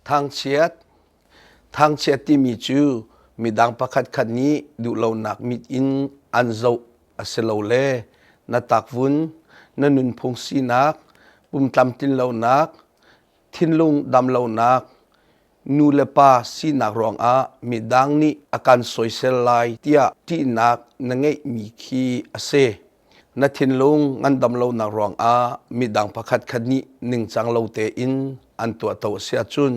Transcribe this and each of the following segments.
ทางเชียดที่มีจูมีดังประคัดคันนี้ดูเหล่านักมิดอินอันเจ้าอเสลาเลนาตักวุนนนุนพงสีนักปุ่มตำตินเหล่านักทินลุงดำเหล่านักนูเลปาสีนักรองมีดังนี้อาการสวยเซลไลเตียที่นักนั่งไงมีขี้อเซนาทินลุงงันดำเหล่านักรองมีดังประคัดคันนี้หนึ่งจังเหล่าเตอินอันตัวเต่าเสียจุน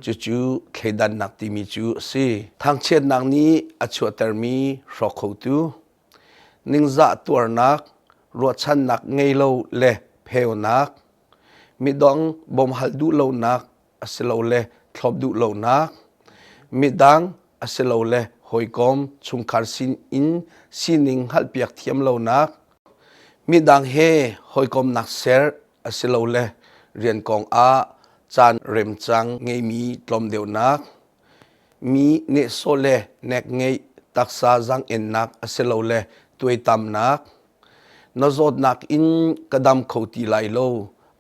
จู่ๆเคดันนักที่มีจูสิทางเชียนนักนี้อชัวเตอร์มีรอเขาตูนิ่งจะตัวนักรวดชันนักไงเล่าเล่เพวนักมีดองบอมฮัลดูเล่านักอเสลาเล่ทบดูเล่านักมีดังอเสลาเล่หอยกอมชุงคาร์ซินอินซีนิงฮัลเปียกเทียมเล่านักมีดังเฮหอยกอมนักเซอร์อเสลาเล่เรียนกองจานเรมจังไงมีตลมเดียวนักมีเนโซเลเนกไงตักษาจังเอ็นนักอเสลาเลตัวตามนักนจดนักอินกระดำเขาตีไลโล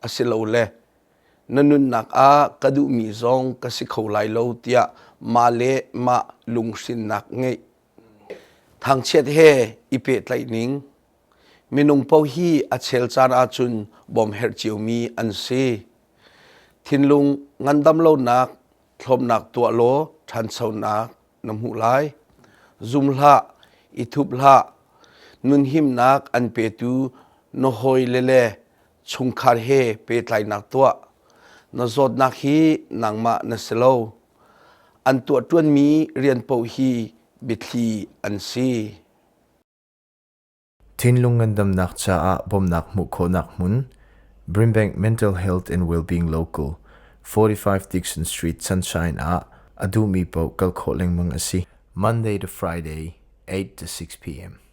อเสลาเลนนุนนักกระดูมีซองกสิเขาไลโลเตียมาเลมาลุงสินนักไงทางเช็ดเฮอีเปตไลนิงมีนงเปาฮีอเชลจานอาจุนบอมเฮรจิวมีอันซีทินลุงงันดำเล่านักทลมนักตัวโลทันเสานักน้ำหูไหลซุมละอิทุบละนุนหิมนักอันเปตูนหอยเลเลชุงคาร์เฮเปตไลนักตัวนจดนักฮีนางมานเสลาอันตัวต้วนมีเรียนเปาฮีบิทลีอันซีทินลุงงันดำนักชาบอมนักมุโคนักมุนBrimbank Mental Health and Wellbeing Local 45 Dixon Street Sunshine adu mi po kalkholeng mang asi Monday to Friday 8 to 6 p.m.